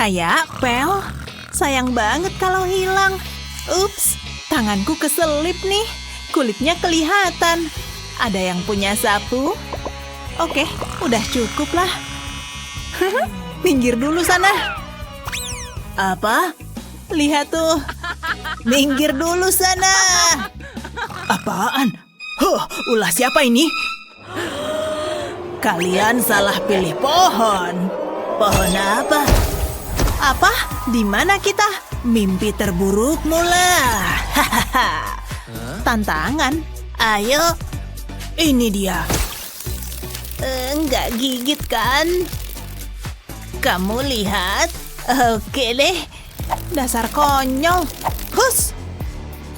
Kayak pel. Sayang banget kalau hilang. Ups, tanganku keselip nih. Kulitnya kelihatan. Ada yang punya sapu? Oke, udah cukup lah. Minggir dulu sana. Apa? Lihat tuh. Minggir dulu sana. Apaan? Ulah siapa ini? Kalian salah pilih pohon. Pohon apa? Apa? Di mana kita? Mimpi terburuk mula. Tantangan. Ayo. Ini dia. Enggak gigit kan? Kamu lihat? Oke deh. Dasar konyol. Hus.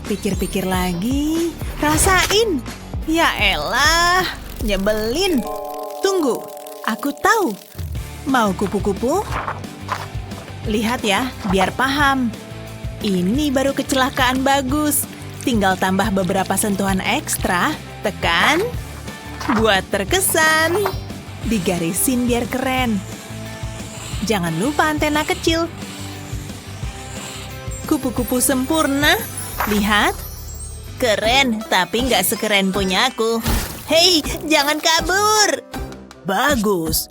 Pikir-pikir lagi. Rasain. Ya elah. Nyebelin. Tunggu. Aku tahu. Mau kupu-kupu? Lihat ya, biar paham. Ini baru kecelakaan bagus. Tinggal tambah beberapa sentuhan ekstra. Tekan. Buat terkesan. Digarisin biar keren. Jangan lupa antena kecil. Kupu-kupu sempurna. Lihat. Keren, tapi nggak sekeren punyaku. Hei, jangan kabur. Bagus.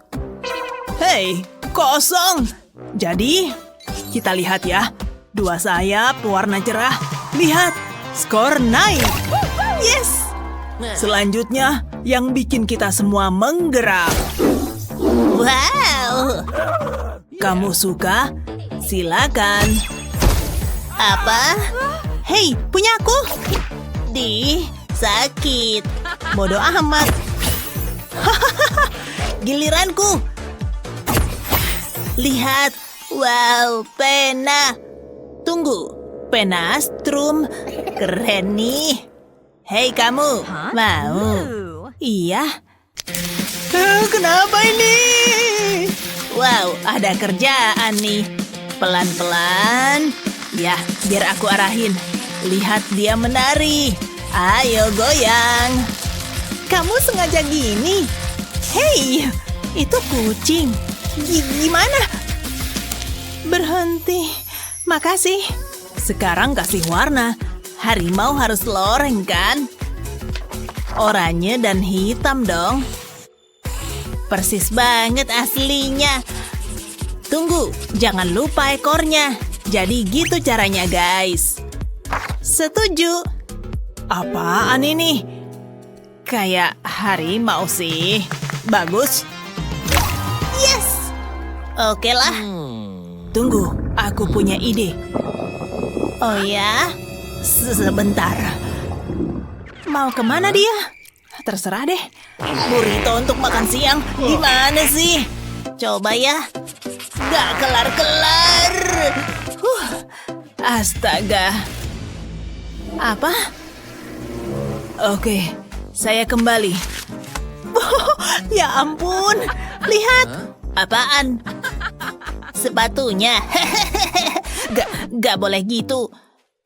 Hei, kosong. Jadi, kita lihat ya. 2 sayap warna cerah. Lihat, skor naik. Yes. Selanjutnya, yang bikin kita semua menggerak. Wow. Kamu suka? Silakan. Apa? Hei, punyaku. Sakit. Bodoh amat. Giliranku. Lihat. Wow, pena. Tunggu. Pena strum. Keren nih. Hei kamu. Mau? Iya. Kenapa ini? Wow, ada kerjaan nih. Pelan-pelan. Ya, biar aku arahin. Lihat dia menari. Ayo goyang. Kamu sengaja gini? Hei, itu kucing. Gimana? Berhenti. Makasih. Sekarang kasih warna. Harimau harus loreng kan? Oranye dan hitam dong. Persis banget aslinya. Tunggu, jangan lupa ekornya. Jadi gitu caranya guys. Setuju. Apaan ini? Kayak harimau sih. Bagus. Yes. Oke lah. Tunggu, aku punya ide. Oh ya? Sebentar. Mau kemana dia? Terserah deh. Burrito untuk makan siang. Gimana sih? Coba ya. Gak kelar-kelar. Astaga. Apa? Oke, saya kembali. Ya ampun. Lihat. Apaan? Sepatunya. Gak boleh gitu.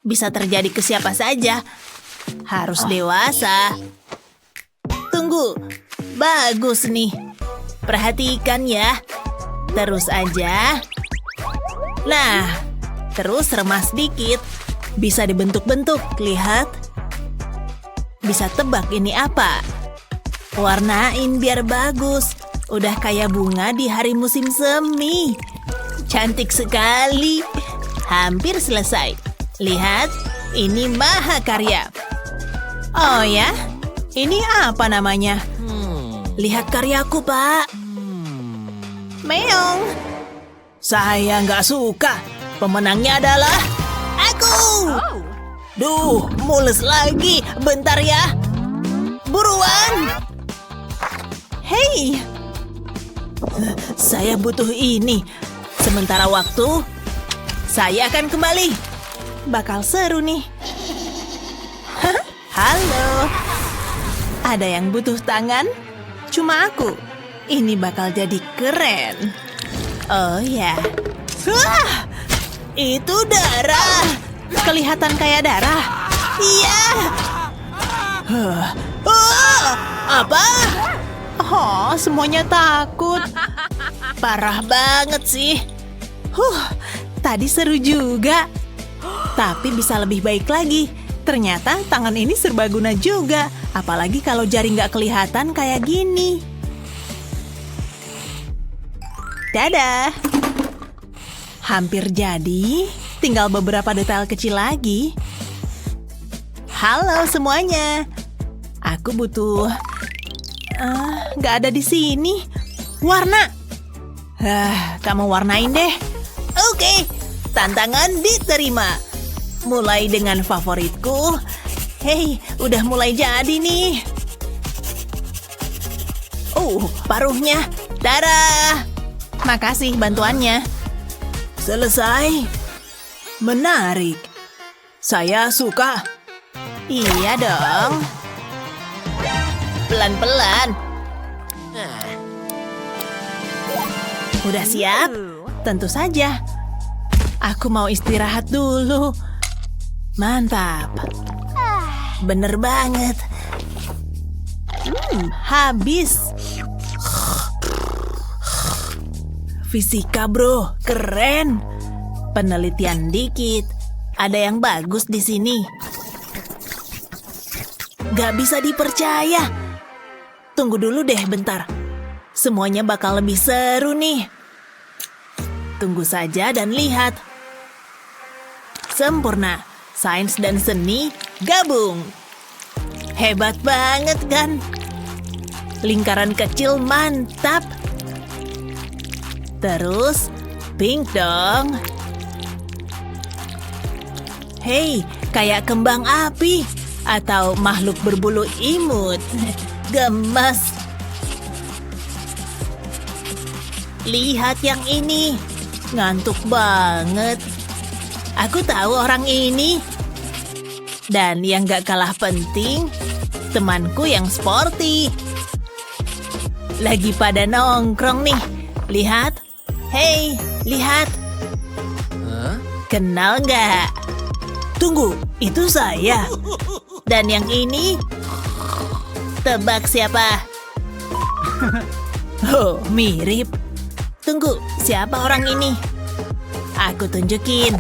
Bisa terjadi ke siapa saja. Harus dewasa. Tunggu. Bagus nih. Perhatikan ya. Terus aja. Nah, terus remas dikit. Bisa dibentuk-bentuk. Lihat. Bisa tebak ini apa? Warnain biar bagus. Udah kayak bunga di hari musim semi. Cantik sekali. Hampir selesai. Lihat, ini mahakarya. Oh ya? Ini apa namanya? Lihat karyaku, Pak. Meong. Saya nggak suka. Pemenangnya adalah aku. Duh, mules lagi. Bentar ya. Buruan. Hei. Saya butuh ini. Sementara waktu, saya akan kembali. Bakal seru nih. Halo. Ada yang butuh tangan? Cuma aku. Ini bakal jadi keren. Oh ya. Wah, itu darah. Kelihatan kayak darah. Iya. Apa? Oh, semuanya takut. Parah banget sih. Tadi seru juga. Tapi bisa lebih baik lagi. Ternyata tangan ini serbaguna juga. Apalagi kalau jari nggak kelihatan kayak gini. Dadah! Hampir jadi. Tinggal beberapa detail kecil lagi. Halo semuanya. Aku butuh... nggak ada di sini. Warna. Kamu warnain deh. Oke, tantangan diterima. Mulai dengan favoritku. Hei, udah mulai jadi nih. Paruhnya. Dadah. Makasih bantuannya. Selesai. Menarik. Saya suka. Iya dong. Pelan-pelan. Udah siap? Tentu saja. Aku mau istirahat dulu. Mantap. Bener banget. Habis. Fisika bro, keren. Penelitian dikit. Ada yang bagus di sini. Gak bisa dipercaya. Tunggu dulu deh bentar. Semuanya bakal lebih seru nih. Tunggu saja dan lihat. Sempurna. Sains dan seni gabung. Hebat banget kan? Lingkaran kecil mantap. Terus pink dong. Hei, kayak kembang api. Atau makhluk berbulu imut. Gemes. Lihat yang ini. Ngantuk banget. Aku tahu orang ini. Dan yang gak kalah penting, temanku yang sporty. Lagi pada nongkrong nih. Lihat. Hei, lihat. Kenal gak? Tunggu, itu saya. Dan yang ini, tebak siapa? Mirip. Tunggu, siapa orang ini? Aku tunjukin.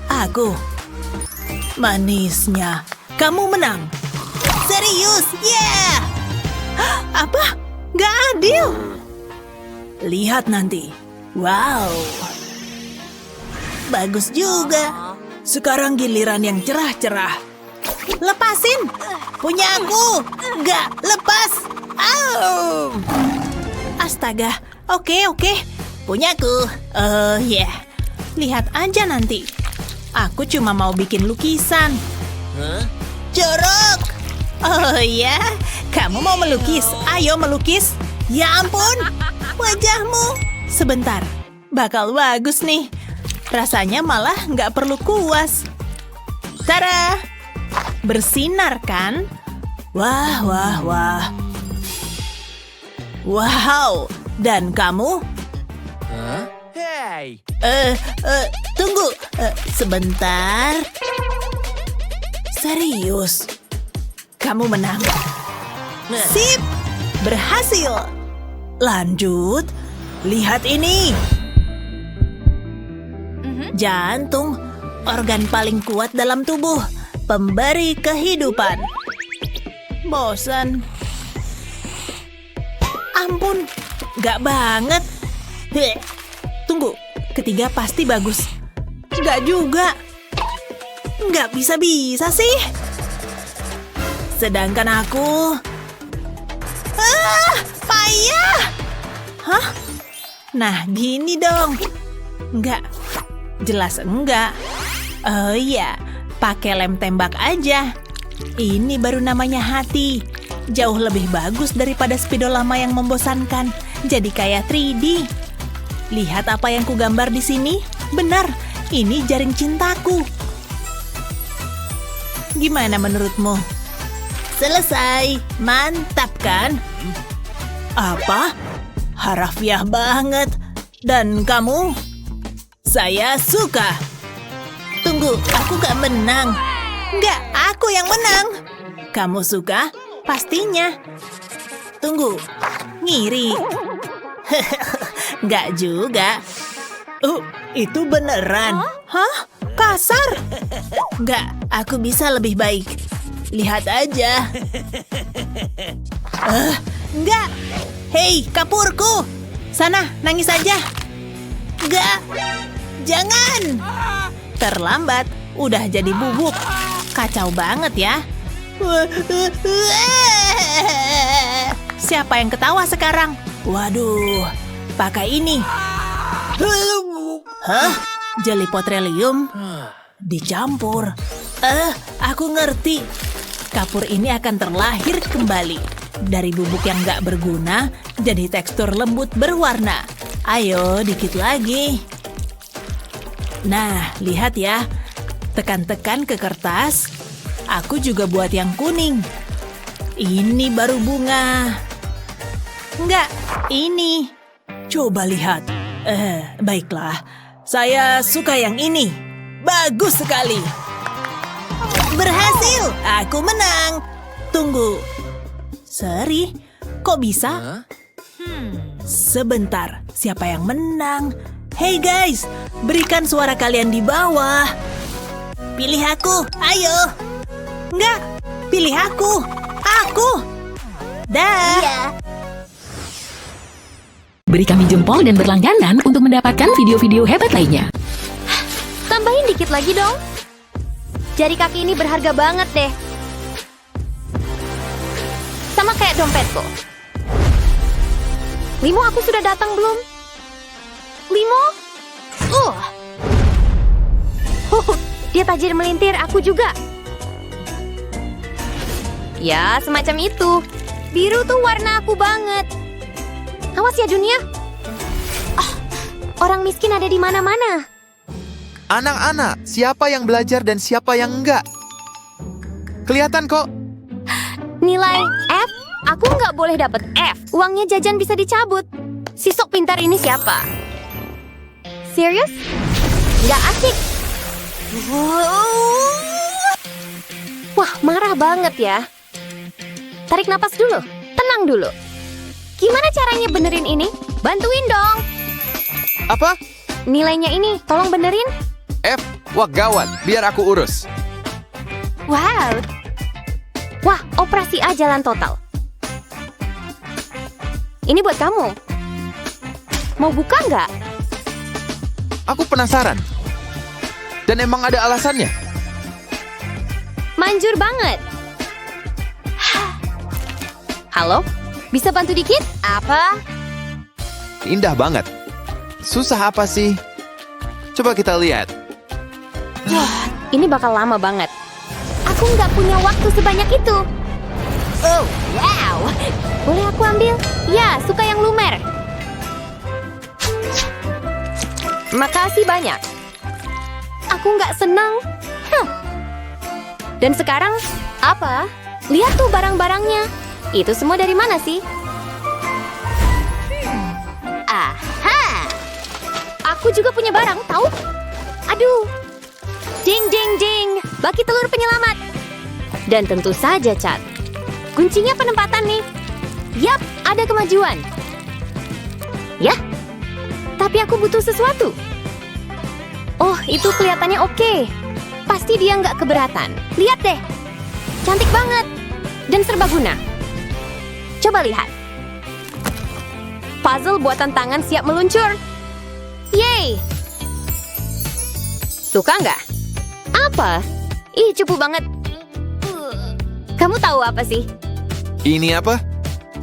Aku. Manisnya. Kamu menang. Serius, yeah! Apa? Gak adil. Lihat nanti. Wow. Bagus juga. Sekarang giliran yang cerah-cerah. Lepasin! Punya aku! Gak, lepas! Au! Astaga, oke. Punyaku. Oh yeah. Lihat aja nanti. Aku cuma mau bikin lukisan. Jorok! Oh ya, kamu mau melukis? Ayo melukis. Ya ampun, wajahmu. Sebentar, bakal bagus nih. Rasanya malah nggak perlu kuas. Tada! Bersinar kan? Wah. Wow, dan kamu? Hey! Tunggu, sebentar. Serius? Kamu menang. Sip, berhasil. Lanjut, lihat ini. Jantung, organ paling kuat dalam tubuh, pemberi kehidupan. Bosan. Ampun, gak banget. Tunggu, ketiga pasti bagus. Gak juga. Gak bisa-bisa sih. Sedangkan aku... payah! Hah? Nah, gini dong. Enggak. Jelas enggak. Oh iya, pakai lem tembak aja. Ini baru namanya hati. Jauh lebih bagus daripada spidol lama yang membosankan. Jadi kayak 3D. Lihat apa yang kugambar di sini? Benar, ini jaring cintaku. Gimana menurutmu? Selesai. Mantap kan? Apa? Harafiah banget. Dan kamu? Saya suka. Tunggu, aku gak menang. Enggak, aku yang menang. Kamu suka? Pastinya. Tunggu, ngiri. Enggak juga. Itu beneran. Hah? Kasar? Enggak, aku bisa lebih baik. Lihat aja. Enggak. Hei, kapurku. Sana, nangis aja. Enggak. Jangan. Terlambat. Udah jadi bubuk. Kacau banget ya. Siapa yang ketawa sekarang? Waduh, pakai ini. Hah? Jeli petroleum? Dicampur. Aku ngerti. Kapur ini akan terlahir kembali. Dari bubuk yang gak berguna, jadi tekstur lembut berwarna. Ayo, dikit lagi. Nah, lihat ya. Tekan-tekan ke kertas. Aku juga buat yang kuning. Ini baru bunga. Enggak, ini. Coba lihat. Baiklah. Saya suka yang ini. Bagus sekali. Berhasil. Aku menang. Tunggu. Seri, kok bisa? Sebentar. Siapa yang menang? Hey guys, berikan suara kalian di bawah. Pilih aku. Ayo. Enggak. Pilih aku. Aku. Dah. Iya. Beri kami jempol dan berlangganan untuk mendapatkan video-video hebat lainnya. Tambahin dikit lagi dong. Jari kaki ini berharga banget deh. Sama kayak dompetku. Limo, aku sudah datang belum? Limo? Dia tajir melintir, aku juga. Ya, semacam itu. Biru tuh warna aku banget. Awas ya, Junia. Orang miskin ada di mana-mana. Anak-anak, siapa yang belajar dan siapa yang enggak? Kelihatan kok. Nilai F? Aku nggak boleh dapet F. Uangnya jajan bisa dicabut. Si sok pintar ini siapa? Serius? Nggak asik. Wah, marah banget ya. Tarik napas dulu. Tenang dulu. Gimana caranya benerin ini? Bantuin dong. Apa? Nilainya ini, tolong benerin. F? Wah gawat, biar aku urus. Wow. Wah, operasi A jalan total. Ini buat kamu. Mau buka nggak? Aku penasaran. Dan emang ada alasannya. Manjur banget. Halo? Bisa bantu dikit? Apa? Indah banget. Susah apa sih? Coba kita lihat. Ini bakal lama banget. Aku nggak punya waktu sebanyak itu. Oh, wow. Boleh aku ambil? Ya, suka yang lumer. Makasih banyak. Aku nggak senang. Dan sekarang, apa? Lihat tuh barang-barangnya. Itu semua dari mana sih? Aha! Aku juga punya barang, tahu? Aduh. Ding, ding, ding. Baki telur penyelamat. Dan tentu saja, Cat. Kuncinya penempatan nih. Yap, ada kemajuan. Ya, tapi aku butuh sesuatu. Oh, itu kelihatannya oke. Pasti dia nggak keberatan. Lihat deh. Cantik banget. Dan serbaguna. Coba lihat. Puzzle buatan tangan siap meluncur. Yeay! Suka nggak? Apa? Ih, cupu banget. Kamu tahu apa sih? Ini apa?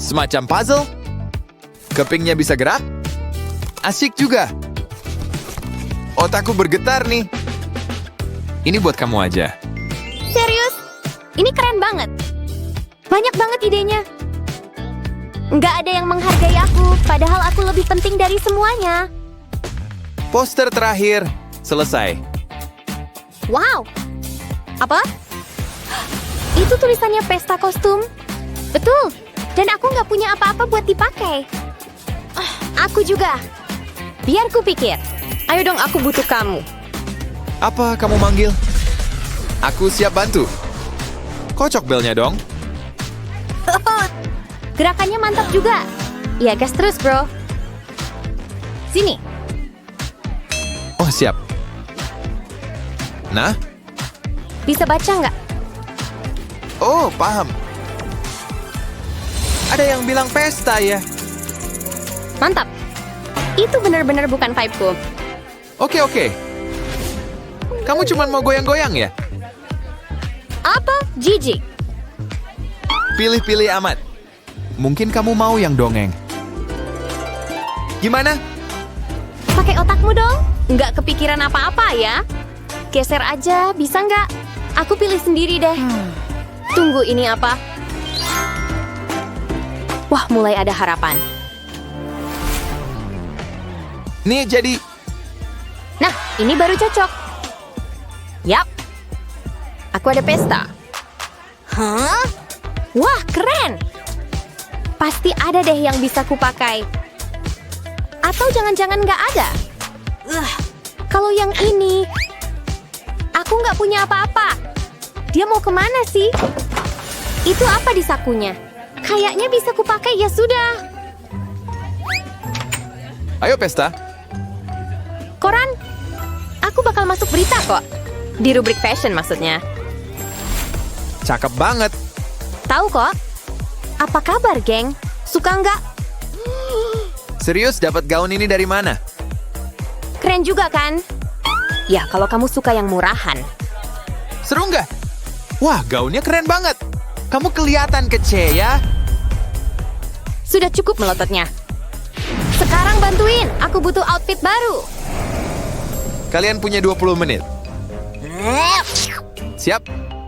Semacam puzzle? Kepingnya bisa gerak? Asik juga. Otakku bergetar nih. Ini buat kamu aja. Serius? Ini keren banget. Banyak banget idenya. Nggak ada yang menghargai aku, padahal aku lebih penting dari semuanya. Poster terakhir. Selesai. Wow! Apa? Itu tulisannya pesta kostum? Betul! Dan aku nggak punya apa-apa buat dipakai. Aku juga. Biar ku pikir. Ayo dong, aku butuh kamu. Apa kamu manggil? Aku siap bantu. Kocok belnya dong. Gerakannya mantap juga. Ya, gas terus, bro. Sini. siap. Nah, Bisa baca nggak? oh paham. Ada yang bilang pesta ya. Mantap. Itu benar-benar bukan vibe-ku. Oke. Kamu cuma mau goyang-goyang ya? Apa? Jijik. Pilih-pilih amat. Mungkin kamu mau yang dongeng. Gimana? Pakai otakmu dong. Nggak kepikiran apa-apa ya. Geser aja, bisa nggak? Aku pilih sendiri deh. Tunggu, ini apa? Wah, mulai ada harapan. Nih jadi... Nah, ini baru cocok. Yap. Aku ada pesta. Hah? Wah, keren. Pasti ada deh yang bisa kupakai. Atau jangan-jangan nggak ada. Kalau yang ini... Aku nggak punya apa-apa. Dia mau kemana sih? Itu apa di sakunya? Kayaknya bisa kupakai, ya sudah. Ayo pesta. Koran, aku bakal masuk berita kok. Di rubrik fashion maksudnya. Cakep banget. Tahu kok. Apa kabar, geng? Suka nggak? Serius dapat gaun ini dari mana? Keren juga kan? Ya, kalau kamu suka yang murahan. Seru nggak? Wah, gaunnya keren banget. Kamu kelihatan kece ya. Sudah cukup melototnya. Sekarang bantuin, aku butuh outfit baru. Kalian punya 20 menit. Siap?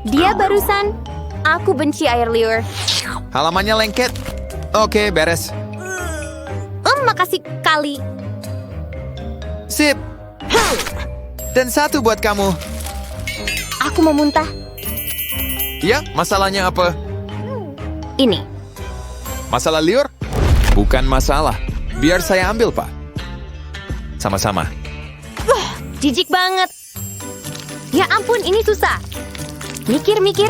Dia barusan. Aku benci air liur. Halamannya lengket. Oke, beres. Makasih kali. Sip. Dan satu buat kamu. Aku mau muntah. Ya, masalahnya apa? Ini. Masalah liur? Bukan masalah. Biar saya ambil, Pak. Sama-sama. Jijik banget. Ya ampun, ini susah. Mikir-mikir.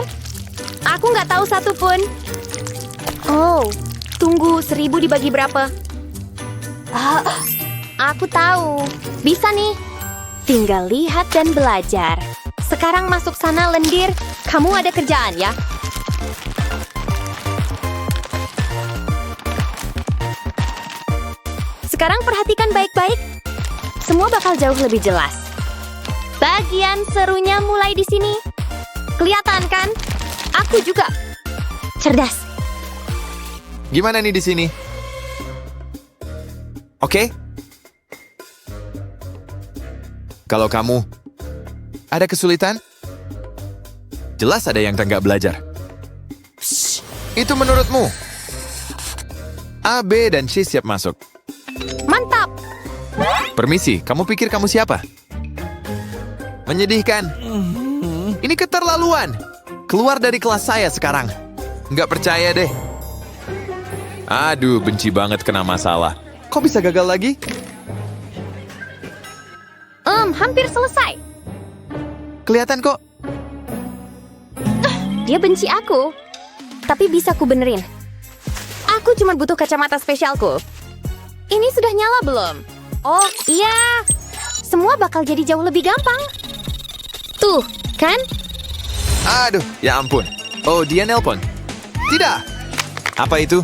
Aku nggak tahu satu pun. Oh, tunggu, 1000 dibagi berapa? Aku tahu. Bisa nih. Tinggal lihat dan belajar. Sekarang masuk sana, lendir. Kamu ada kerjaan ya? Sekarang perhatikan baik-baik. Semua bakal jauh lebih jelas. Bagian serunya mulai di sini. Kelihatan kan? Aku juga. Cerdas. Gimana nih di sini? Oke? Kalau kamu ada kesulitan, jelas ada yang nggak belajar. Itu menurutmu? A, B, dan C siap masuk. Mantap. Permisi, kamu pikir kamu siapa? Menyedihkan. Ini keterlaluan. Keluar dari kelas saya sekarang. Nggak percaya deh. Aduh, benci banget kena masalah. Kok bisa gagal lagi? Hampir selesai. Kelihatan kok. Dia benci aku. Tapi bisa ku benerin. Aku cuma butuh kacamata spesialku. Ini sudah nyala belum? Oh, iya. Semua bakal jadi jauh lebih gampang. Tuh, kan? Aduh, ya ampun. Oh, dia nelpon. Tidak. Apa itu?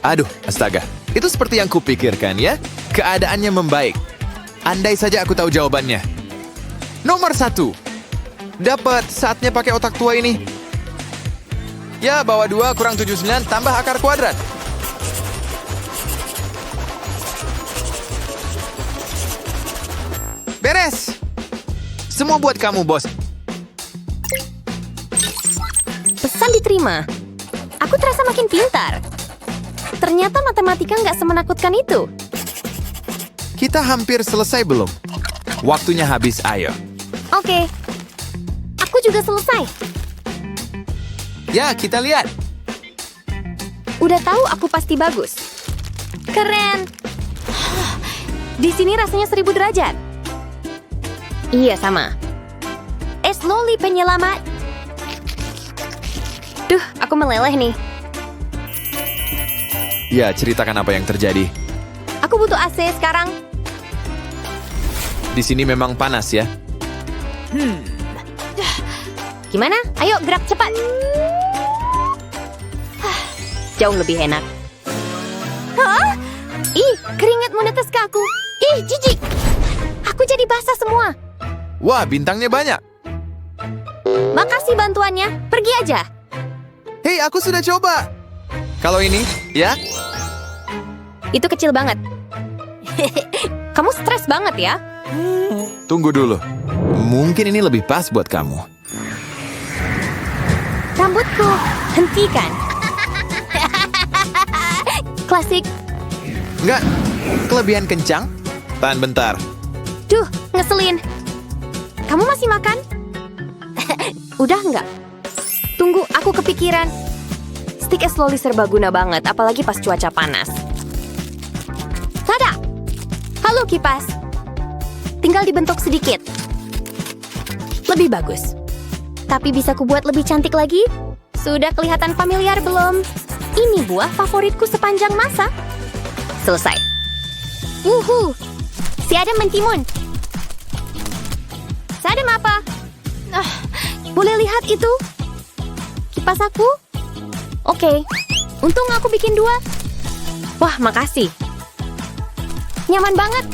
Aduh, astaga. Itu seperti yang kupikirkan ya. Keadaannya membaik. Andai saja aku tahu jawabannya. Nomor 1. Dapat saatnya pakai otak tua ini. Ya, bawa 2 kurang 79 tambah akar kuadrat. Beres. Semua buat kamu, bos. Pesan diterima. Aku terasa makin pintar. Ternyata matematika nggak semenakutkan itu. Kita hampir selesai belum? Waktunya habis, ayo. Oke. Aku juga selesai. Ya, kita lihat. Udah tahu aku pasti bagus. Keren. Di sini rasanya 1000 derajat. Iya, sama. Slowly penyelamat. Duh, aku meleleh nih. Ya, ceritakan apa yang terjadi. Aku butuh AC sekarang. Di sini memang panas ya. Gimana? Ayo gerak cepat. Jauh lebih enak. Hah? Ih, keringat menetes ke aku. Ih, jijik. Aku jadi basah semua. Wah, bintangnya banyak. Makasih bantuannya. Pergi aja. Hei, aku sudah coba. Kalau ini, ya? Itu kecil banget. Kamu stres banget ya? Tunggu dulu. Mungkin ini lebih pas buat kamu. Rambutku, hentikan. Klasik. Enggak, kelebihan kencang. Tahan bentar. Duh, ngeselin. Kamu masih makan? Udah nggak? Tunggu, aku kepikiran. Stick es loli serbaguna banget, apalagi pas cuaca panas. Tada! Halo kipas. Tinggal dibentuk sedikit. Lebih bagus. Tapi bisa kubuat lebih cantik lagi? Sudah kelihatan familiar belum? Ini buah favoritku sepanjang masa. Selesai. Wuhu! Si Adam mentimun. Sadam apa? Boleh lihat itu? Kipas aku? Oke. Untung aku bikin 2. Wah, makasih. Nyaman banget.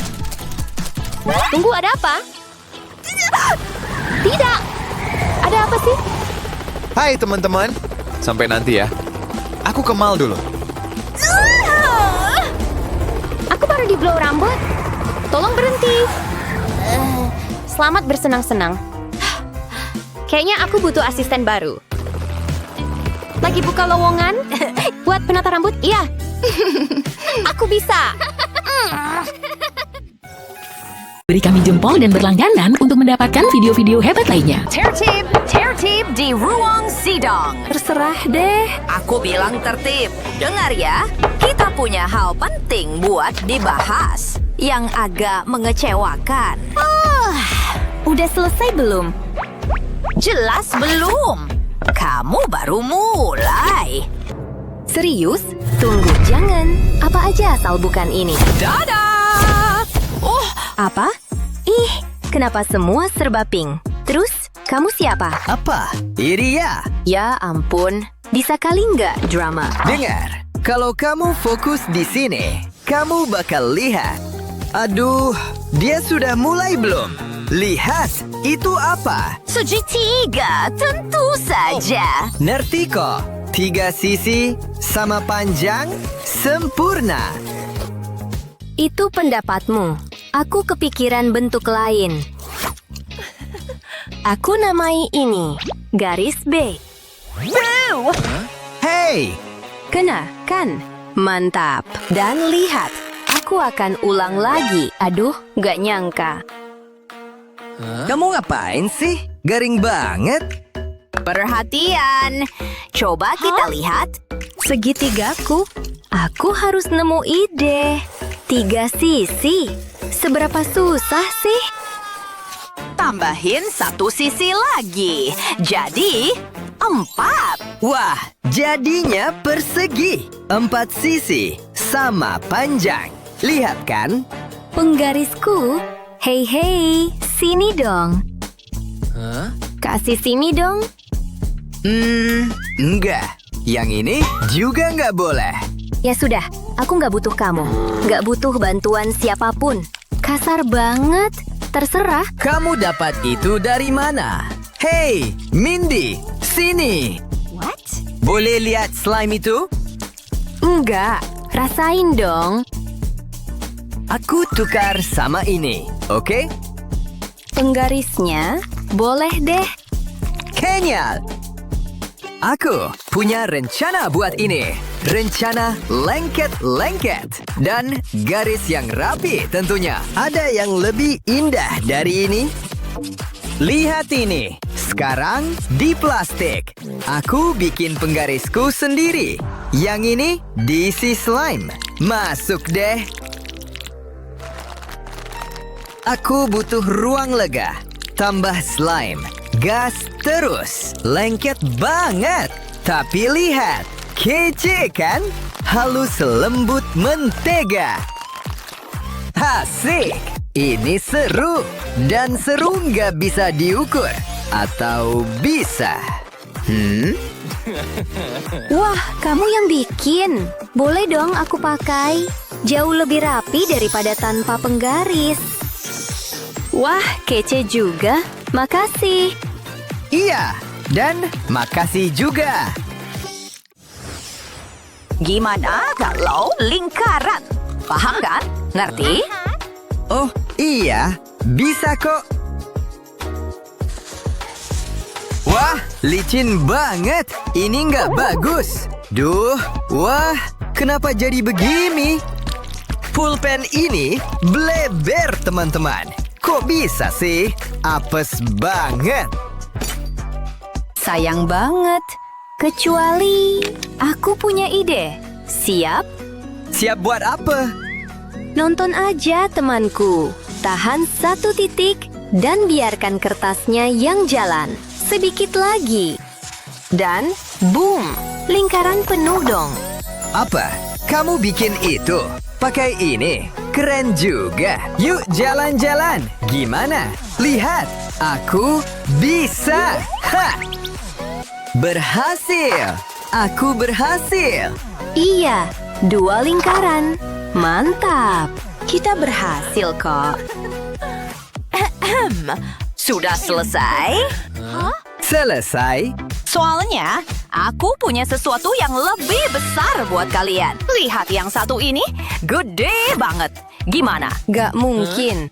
Tunggu, ada apa? Tidak. Ada apa sih? Hai teman-teman. Sampai nanti ya. Aku ke mall dulu. Aku baru di blow rambut. Tolong berhenti. Selamat bersenang-senang. Kayaknya aku butuh asisten baru. Lagi buka lowongan? Buat penata rambut? Iya. Aku bisa. Beri kami jempol dan berlangganan untuk mendapatkan video-video hebat lainnya. Tertib di ruang sidang. Terserah deh. Aku bilang tertib. Dengar ya, kita punya hal penting buat dibahas yang agak mengecewakan. Udah selesai belum? Jelas belum. Kamu baru mulai. Serius? Tunggu, jangan. Apa aja asal bukan ini. Dadah! Apa? Ih, kenapa semua serba pink? Terus, kamu siapa? Apa? Iria, Ya ampun, bisa kali nggak drama? dengar. Kalau kamu fokus di sini, kamu bakal lihat. Aduh, dia sudah mulai belum? Lihat, itu apa? Segitiga, tentu saja. Ngerti kok? 3 sisi sama panjang sempurna. Itu pendapatmu. Aku kepikiran bentuk lain. Aku namai ini garis B. Hey, Kena, kan? Mantap. Dan lihat, aku akan ulang lagi. Aduh, gak nyangka. kamu ngapain sih? Garing banget. Perhatian. Coba kita lihat. Segitigaku. Aku harus nemu ide. 3 sisi. Seberapa susah sih? Tambahin 1 sisi lagi. Jadi, 4. Wah, jadinya persegi. 4 sisi sama panjang. Lihat kan? Penggarisku. Hei, hei. Sini dong. Kasih sini dong. Enggak. Yang ini juga nggak boleh. Ya sudah, aku nggak butuh kamu. Nggak butuh bantuan siapapun. Kasar banget. Terserah. Kamu dapat itu dari mana? Hey, Mindy, sini. What? Boleh lihat slime itu? Enggak. Rasain dong. Aku tukar sama ini, oke? Penggarisnya boleh deh. Genial. Aku punya rencana buat ini. Rencana lengket-lengket. Dan garis yang rapi tentunya. Ada yang lebih indah dari ini? Lihat ini. Sekarang di plastik. Aku bikin penggarisku sendiri. Yang ini diisi slime. Masuk deh. Aku butuh ruang lega. Tambah slime. Gas terus. Lengket banget. Tapi lihat. Kece kan? Halus lembut mentega. Asik. Ini seru. Dan seru nggak bisa diukur. Atau bisa? Wah, kamu yang bikin. Boleh dong aku pakai. Jauh lebih rapi daripada tanpa penggaris. Wah, kece juga. Makasih. Iya, dan makasih juga. Gimana kalau lingkaran? Paham kan? Ngerti? Oh, iya. Bisa kok. Wah, licin banget. Ini nggak bagus. Duh, wah, kenapa jadi begini? Pulpen ini bleber, teman-teman. Kok bisa sih? Apes banget. Sayang banget. Kecuali aku punya ide. Siap? Siap buat apa? Nonton aja temanku. Tahan 1 titik dan biarkan kertasnya yang jalan. Sedikit lagi. Dan boom, lingkaran penuh dong. Apa? Kamu bikin itu? Pakai ini? Keren juga. Yuk jalan-jalan. Gimana? Lihat, aku bisa. Ha! Berhasil. Aku berhasil. Iya, 2 lingkaran. Mantap. Kita berhasil kok. Sudah selesai? Selesai. Soalnya, aku punya sesuatu yang lebih besar buat kalian. Lihat yang satu ini, gede banget. Gimana? Gak mungkin.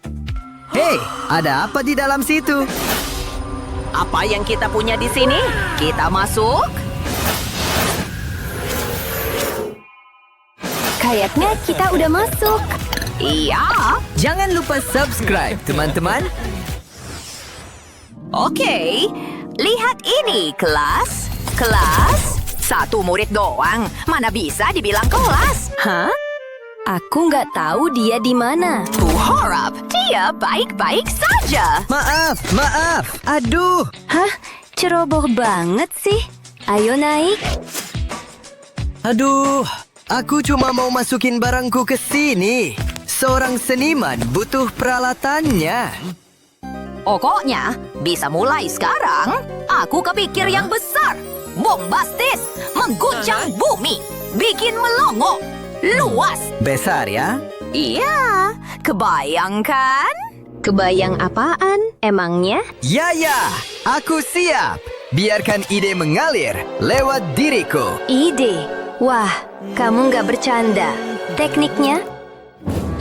Hei, ada apa di dalam situ? Apa yang kita punya di sini? Kita masuk. Kayaknya kita udah masuk. Iya. Jangan lupa subscribe, teman-teman. Oke. Lihat ini, kelas. Kelas. 1 murid doang. Mana bisa dibilang kelas? Hah? Aku nggak tahu dia di mana. Ku harap dia baik-baik saja. Maaf. Aduh. Hah? Ceroboh banget sih. Ayo naik. Aduh, aku cuma mau masukin barangku ke sini. Seorang seniman butuh peralatannya. Pokoknya, bisa mulai sekarang. Aku kepikir yang besar. Bombastis. Mengguncang bumi. Bikin melongo. Luas. Besar ya? Iya. Kebayangkan? Kebayang apaan? Emangnya? Ya, aku siap. Biarkan ide mengalir lewat diriku. Ide. Wah, kamu nggak bercanda. Tekniknya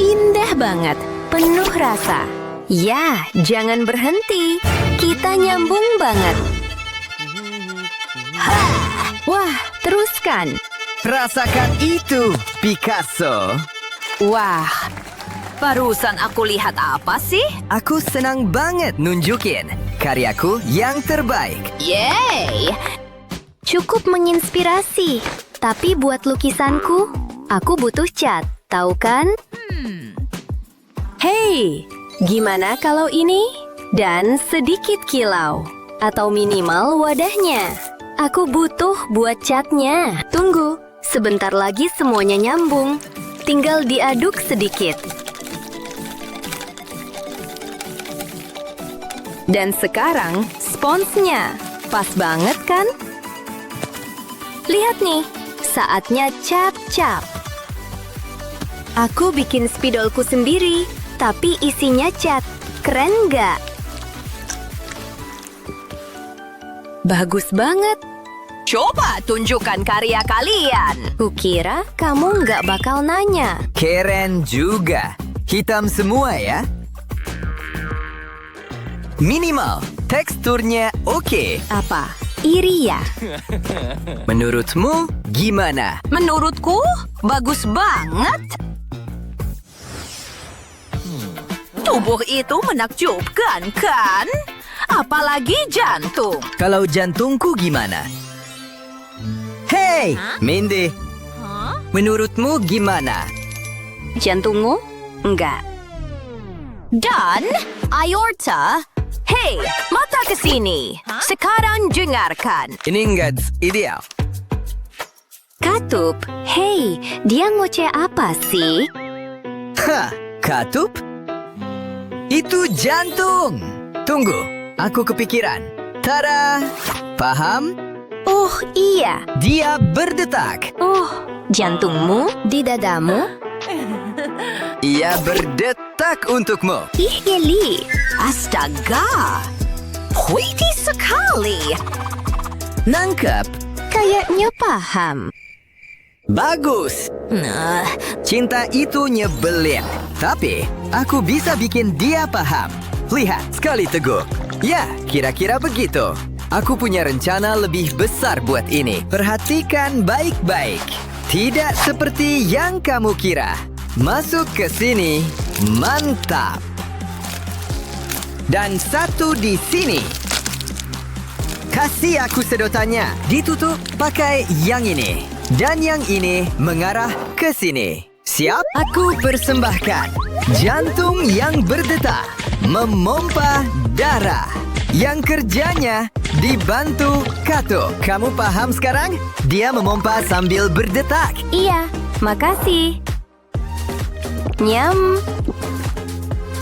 indah banget, penuh rasa. Ya, jangan berhenti. Kita nyambung banget. Wah, teruskan. Rasakan itu, Picasso. Wah. Barusan aku lihat apa sih? Aku senang banget nunjukin karyaku yang terbaik. Yeay. Cukup menginspirasi. Tapi buat lukisanku, aku butuh cat. Tahu kan? Hey, gimana kalau ini? Dan sedikit kilau. Atau minimal wadahnya. Aku butuh buat catnya. Tunggu, sebentar lagi semuanya nyambung. Tinggal diaduk sedikit. Dan sekarang, sponsnya. Pas banget kan? Lihat nih, saatnya cap-cap. Aku bikin spidolku sendiri, tapi isinya cat. Keren nggak? Bagus banget. Coba tunjukkan karya kalian. Kukira kamu nggak bakal nanya. Keren juga. Hitam semua ya. Minimal, teksturnya oke. Apa? Iri ya? Menurutmu gimana? Menurutku, bagus banget. Tubuh itu menakjubkan, kan? Apalagi jantung. Kalau jantungku gimana? Hey, Mindy. Menurutmu gimana? Jantungmu? Enggak. Dan aorta. Hei, mata ke sini. Sekarang dengarkan. Ini nggak ideal. Katup. Hei, dia ngoceh apa sih? Hah, katup? Itu jantung. Tunggu, aku kepikiran. Tada! Paham? Oh iya. Dia berdetak. Oh, jantungmu di dadamu? Ia berdetak untukmu. Ih, geli. Astaga! Pretty sekali. Nangkep. Kayaknya paham. Bagus. Nah, cinta itu nyebelin. Tapi, aku bisa bikin dia paham. Lihat, sekali teguk. Ya, kira-kira begitu. Aku punya rencana lebih besar buat ini. Perhatikan baik-baik. Tidak seperti yang kamu kira. Masuk ke sini. Mantap. Dan satu di sini. Kasih aku sedotannya. Ditutup pakai yang ini. Dan yang ini mengarah ke sini. Siap? Aku persembahkan jantung yang berdetak, memompa darah, yang kerjanya dibantu katup. Kamu paham sekarang? Dia memompa sambil berdetak. Iya, makasih. Nyam.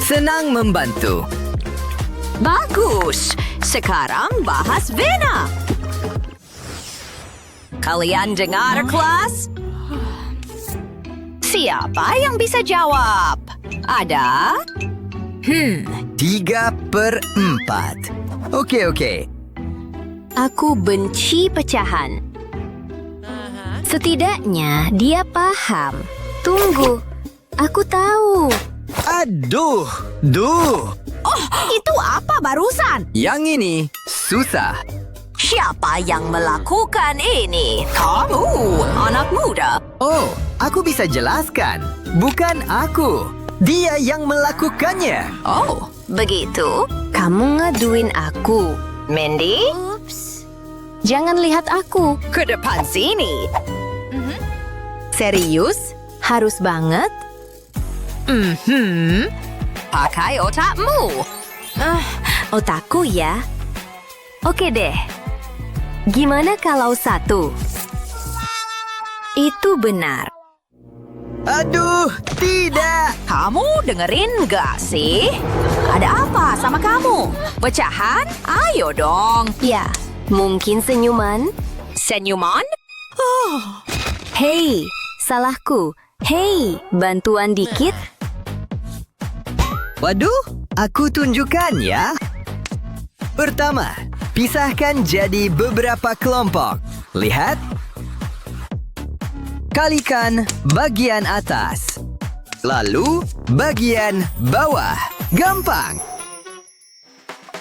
Senang membantu. Bagus. Sekarang bahas vena. Kalian dengar kelas? Siapa yang bisa jawab? Ada? 3/4. Oke. Aku benci pecahan. Setidaknya dia paham. Tunggu, aku tahu. Aduh, duh. Itu apa barusan? Yang ini susah. Siapa yang melakukan ini? Kamu, anak muda. Oh, aku bisa jelaskan. Bukan aku. Dia yang melakukannya. Oh, begitu? Kamu ngaduin aku. Mandy, Ups. Jangan lihat aku. ke depan sini. Serius? Harus banget? Pakai otakmu. Otakku ya. Oke deh. Gimana kalau 1? Itu benar. Aduh, tidak. Kamu dengerin gak sih? Ada apa sama kamu? Pecahan? Ayo dong. Ya, mungkin senyuman. Senyuman? Hei, salahku. Hei, bantuan dikit. Waduh, aku tunjukkan ya. Pertama, pisahkan jadi beberapa kelompok. Lihat. Kalikan bagian atas. Lalu bagian bawah. Gampang.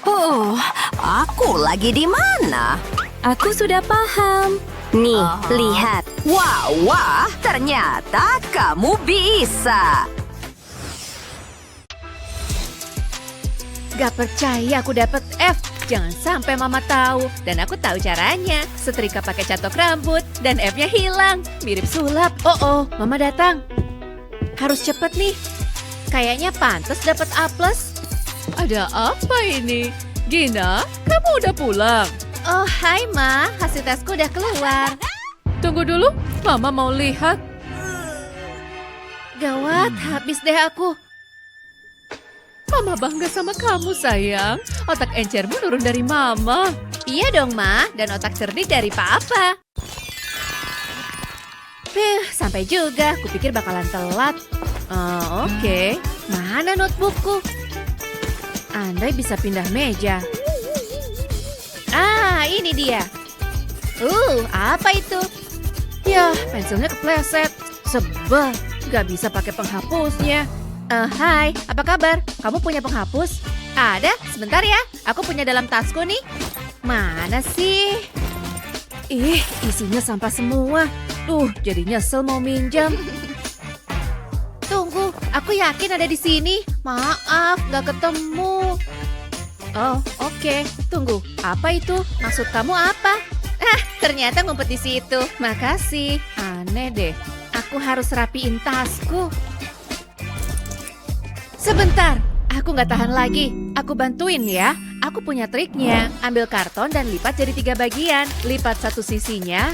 Oh, aku lagi di mana? Aku sudah paham. Nih, lihat. Wah, ternyata kamu bisa. Gak percaya aku dapet F. Jangan sampai mama tahu. Dan aku tahu caranya. Setrika pakai catok rambut dan F-nya hilang. Mirip sulap. Oh, mama datang. Harus cepet nih. Kayaknya pantas dapat A+. Ada apa ini? Gina, kamu udah pulang? Oh, hai Ma. Hasil tesku udah keluar. Tunggu dulu. Mama mau lihat. Gawat, habis deh aku. Mama bangga sama kamu, sayang. Otak encermu turun dari Mama. Iya dong, Ma. Dan otak cerdik dari Papa. Sampai juga. Kupikir bakalan telat. Oke. Mana notebookku? Andai bisa pindah meja. Ini dia. Apa itu? Yah, pensilnya kepleset. Sebel. Gak bisa pakai penghapusnya. Hai, apa kabar? Kamu punya penghapus? Ada, sebentar ya. Aku punya dalam tasku nih. Mana sih? Isinya sampah semua. Jadi nyesel mau minjam. Tunggu, aku yakin ada di sini. Maaf, gak ketemu. Oh, oke. Tunggu, apa itu? Maksud kamu apa? Ternyata ngumpet di situ. Makasih. Aneh deh. Aku harus rapiin tasku. Sebentar, aku nggak tahan lagi. Aku bantuin ya. Aku punya triknya. Ambil karton dan lipat jadi 3 bagian. Lipat satu sisinya.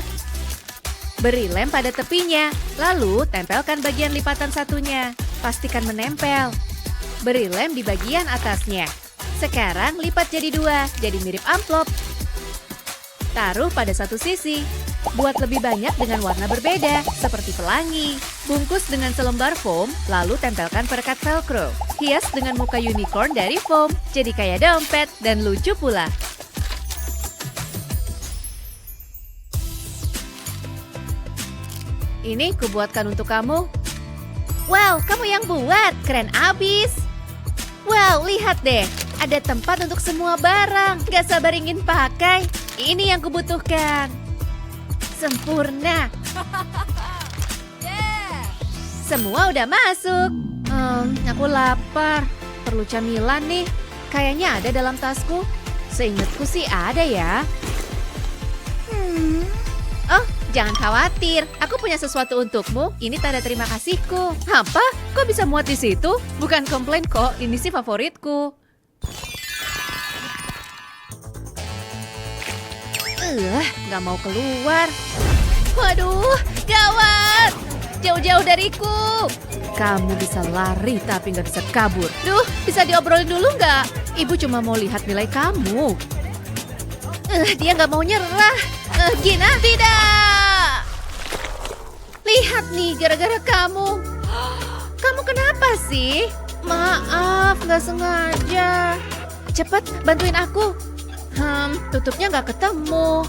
Beri lem pada tepinya. Lalu tempelkan bagian lipatan satunya. Pastikan menempel. Beri lem di bagian atasnya. Sekarang lipat jadi 2, jadi mirip amplop. Taruh pada satu sisi. Buat lebih banyak dengan warna berbeda, seperti pelangi. Bungkus dengan selembar foam, lalu tempelkan perekat velcro. Hias dengan muka unicorn dari foam, jadi kayak dompet dan lucu pula. Ini kubuatkan untuk kamu. Wow, kamu yang buat. Keren abis. Wow, lihat deh. Ada tempat untuk semua barang. Gak sabar ingin pakai. Ini yang kubutuhkan. Sempurna. Semua udah masuk. Aku lapar. Perlu camilan nih. Kayaknya ada dalam tasku. Seingatku sih ada ya. Oh, jangan khawatir. Aku punya sesuatu untukmu. Ini tanda terima kasihku. Apa? Kok bisa muat di situ? Bukan komplain kok. Ini sih favoritku. Nggak mau keluar. Waduh, gawat. Jauh-jauh dariku. Kamu bisa lari tapi nggak bisa kabur. Duh, bisa diobrolin dulu nggak? Ibu cuma mau lihat nilai kamu. Dia nggak mau nyerah. Gina, tidak. Lihat nih, gara-gara kamu. Kamu kenapa sih? Maaf, nggak sengaja. Cepet, bantuin aku. Tutupnya nggak ketemu.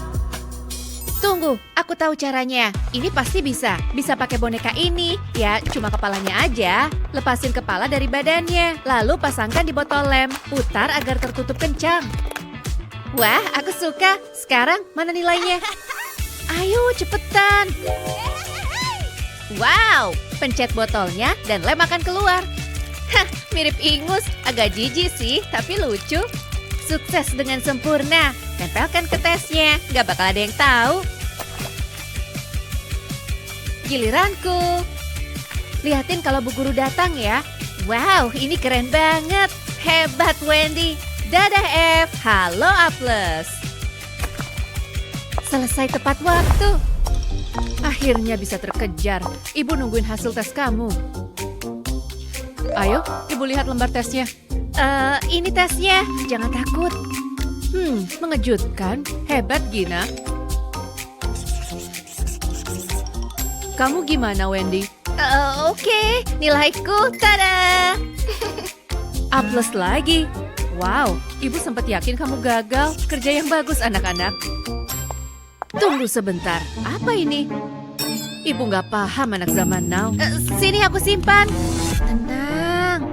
Tunggu, aku tahu caranya. Ini pasti bisa. Bisa pakai boneka ini. Ya, cuma kepalanya aja. Lepasin kepala dari badannya. Lalu pasangkan di botol lem. Putar agar tertutup kencang. Wah, aku suka. Sekarang, mana nilainya? Ayo, cepetan. Wow, pencet botolnya dan lem akan keluar. Hah, mirip ingus. Agak jijik sih, tapi lucu. Sukses dengan sempurna. Tempelkan ke tesnya. Gak bakal ada yang tahu. Giliranku. Lihatin kalau Bu Guru datang ya. Wow, ini keren banget. Hebat, Wendy. Dadah, F. Halo, A+. Selesai tepat waktu. Akhirnya bisa terkejar. Ibu nungguin hasil tes kamu. Ayo, Ibu lihat lembar tesnya. Ini tesnya. Jangan takut. Mengejutkan. Hebat, Gina. Kamu gimana, Wendy? Oke. Nilaiku, tada! A+ lagi. Wow, Ibu sempat yakin kamu gagal. Kerja yang bagus, anak-anak. Tunggu sebentar. Apa ini? Ibu nggak paham anak zaman now. Sini aku simpan. Tenang.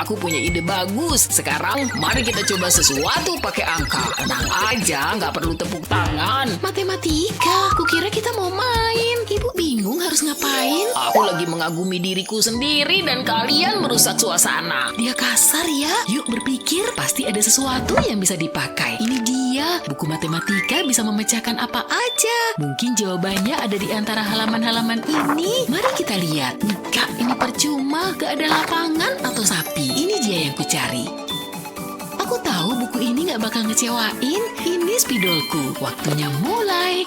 Aku punya ide bagus. Sekarang mari kita coba sesuatu pakai angka. Tenang aja, nggak perlu tepuk tangan. Matematika, kukira kita mau main. Ibu bingung harus ngapain. Aku lagi mengagumi diriku sendiri dan kalian merusak suasana. Dia kasar ya. Yuk berpikir, pasti ada sesuatu yang bisa dipakai. Ini dia, buku matematika bisa memecahkan apa aja. Mungkin jawabannya ada di antara halaman-halaman ini. Mari kita lihat. Enggak, ini percuma. Gak ada lapangan atau sapi. Ini dia yang kucari. Aku tahu buku ini gak bakal ngecewain. Ini spidolku. Waktunya mulai.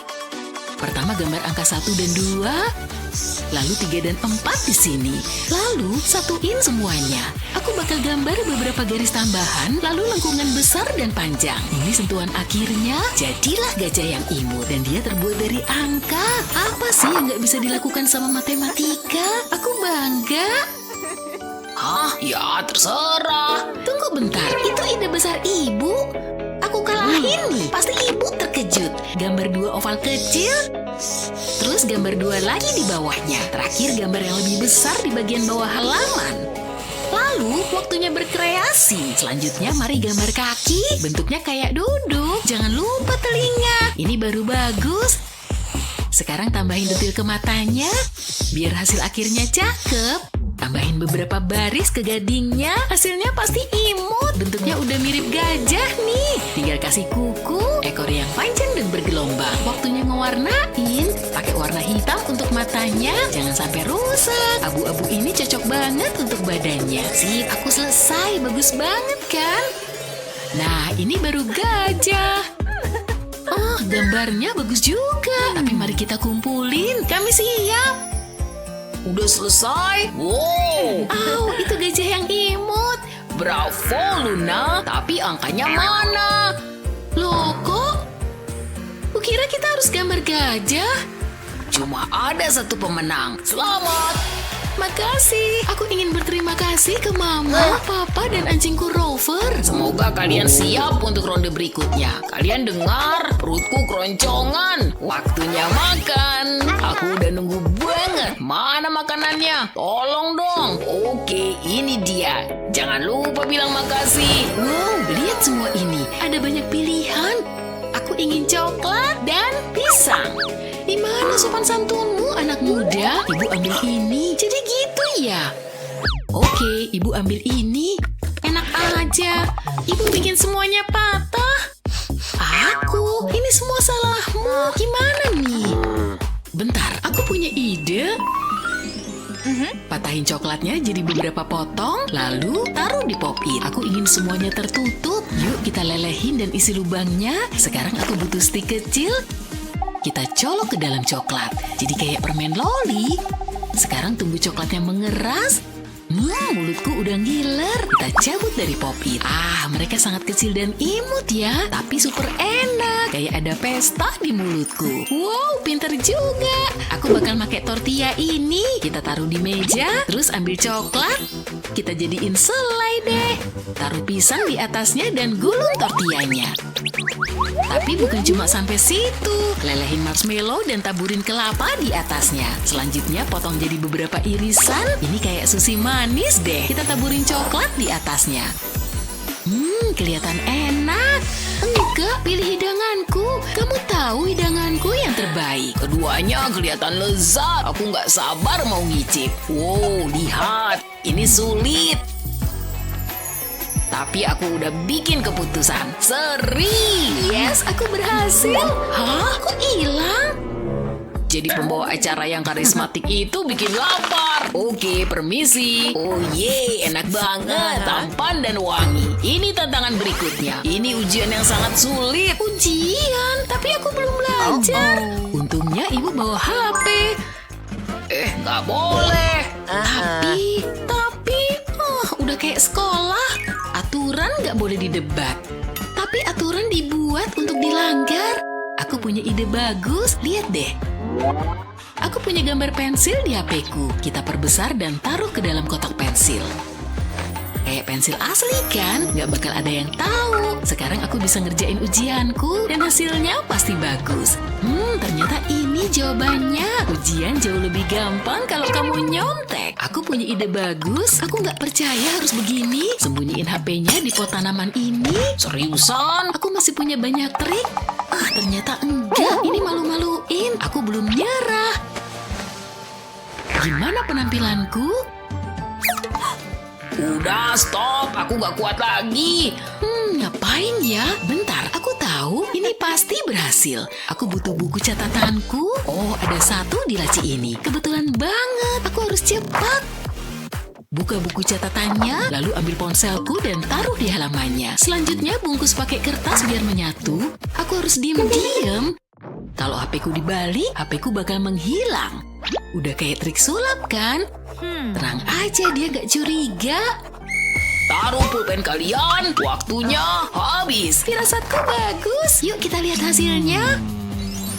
Pertama gambar angka 1 dan 2. Lalu 3 dan 4 di sini. Lalu satuin semuanya. Aku bakal gambar beberapa garis tambahan. Lalu lengkungan besar dan panjang. Ini sentuhan akhirnya. Jadilah gajah yang imut. Dan dia terbuat dari angka. Apa sih yang gak bisa dilakukan sama matematika? Aku bangga. Hah? Ya terserah. Tunggu bentar, itu ide besar ibu. Aku kalahin nih. Pasti ibu terkejut. Gambar 2 oval kecil. Terus gambar 2 lagi di bawahnya. Terakhir gambar yang lebih besar di bagian bawah halaman. Lalu waktunya berkreasi. Selanjutnya mari gambar kaki. Bentuknya kayak duduk. Jangan lupa telinga. Ini baru bagus. Sekarang tambahin detil ke matanya. Biar hasil akhirnya cakep. Tambahin beberapa baris ke gadingnya. Hasilnya pasti imut. Bentuknya udah mirip gajah nih. Tinggal kasih kuku, ekor yang panjang dan bergelombang. Waktunya ngewarnain. Pakai warna hitam untuk matanya. Jangan sampai rusak. Abu-abu ini cocok banget untuk badannya. Sip, aku selesai. Bagus banget kan? Nah, ini baru gajah. Oh, gambarnya bagus juga. Tapi mari kita kumpulin. Kami siap. Udah selesai? Wow. Itu gajah yang imut. Bravo, Luna. Tapi angkanya mana? Loh, kok? Kukira kita harus gambar gajah. Cuma ada satu pemenang. Selamat. Makasih. Aku ingin berterima kasih ke Mama, Papa, dan anjingku Rover. Semoga kalian siap untuk ronde berikutnya. Kalian dengar? Perutku keroncongan. Waktunya makan. Aku udah nunggu banget. Mana makanannya? Tolong dong. Oke, ini dia. Jangan lupa bilang makasih. Wow, lihat semua ini. Ada banyak pilihan. Aku ingin coklat dan pisang. Di mana sopan santunmu, anak muda? Ibu ambil ini. Jadi gitu ya? Oke, ibu ambil ini. Enak aja. Ibu bikin semuanya patah. Aku? Ini semua salahmu. Gimana nih? Bentar, aku punya ide. Patahin coklatnya jadi beberapa potong, lalu taruh di pop-it. Aku ingin semuanya tertutup. Yuk kita lelehin dan isi lubangnya. Sekarang aku butuh stik kecil. Kita colok ke dalam coklat. Jadi kayak permen loli. Sekarang tunggu coklatnya mengeras. Mulutku udah ngiler. Kita cabut dari pop-it. Mereka sangat kecil dan imut ya. Tapi super enak. Kayak ada pesta di mulutku. Wow, pinter juga. Aku bakal pakai tortilla ini. Kita taruh di meja. Terus ambil coklat. Kita jadiin selai deh. Taruh pisang di atasnya dan gulung tortillanya. Tapi bukan cuma sampai situ. Lelehin marshmallow dan taburin kelapa di atasnya. Selanjutnya potong jadi beberapa irisan. Ini kayak sushi manis deh. Kita taburin coklat di atasnya. Kelihatan enak. Enggak, pilih hidanganku. Kamu tahu hidanganku yang terbaik. Keduanya kelihatan lezat. Aku nggak sabar mau ngicip. Wow, lihat. Ini sulit. Tapi aku udah bikin keputusan. Seri! Yes, aku berhasil. Hah? Kok hilang? Jadi pembawa acara yang karismatik itu bikin lapar. Oke, permisi. Oh ye, enak banget. Tampan dan wangi. Ini tantangan berikutnya. Ini ujian yang sangat sulit. Ujian? Tapi aku belum belajar. Untungnya ibu bawa HP. Nggak boleh. Tapi, udah kayak sekolah. Aturan nggak boleh didebat. Tapi aturan dibuat untuk dilanggar. Aku punya ide bagus. Lihat deh. Aku punya gambar pensil di HP-ku. Kita perbesar dan taruh ke dalam kotak pensil. Kayak pensil asli kan? Nggak bakal ada yang tahu. Sekarang aku bisa ngerjain ujianku dan hasilnya pasti bagus. Ternyata ini jawabannya. Ujian jauh lebih gampang kalau kamu nyontek. Aku punya ide bagus. Aku nggak percaya harus begini. Sembunyiin HP-nya di pot tanaman ini. Seriusan? Aku masih punya banyak trik. Ternyata enggak. Ini malu-maluin. Aku belum nyerah. Gimana penampilanku? Udah, stop. Aku gak kuat lagi. Ngapain ya? Bentar, aku tahu. Ini pasti berhasil. Aku butuh buku catatanku. Oh, ada satu di laci ini. Kebetulan banget. Aku harus cepat. Buka buku catatannya, lalu ambil ponselku dan taruh di halamannya. Selanjutnya bungkus pakai kertas biar menyatu. Aku harus diam-diam. Kalau HP-ku dibalik, HP-ku bakal menghilang. Udah kayak trik sulap kan? Tenang aja, dia gak curiga. Taruh pulpen kalian, waktunya habis. Firasatku bagus. Yuk kita lihat hasilnya.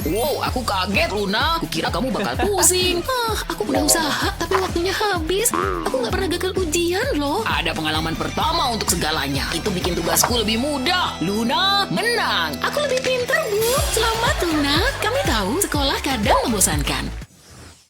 Wow, aku kaget, Luna. Kukira kamu bakal pusing. Aku udah usaha, tapi waktunya habis. Aku gak pernah gagal ujian loh. Ada pengalaman pertama untuk segalanya. Itu bikin tugasku lebih mudah. Luna menang. Aku lebih pintar, Bu. Selamat, Luna. Kami tahu sekolah kadang membosankan.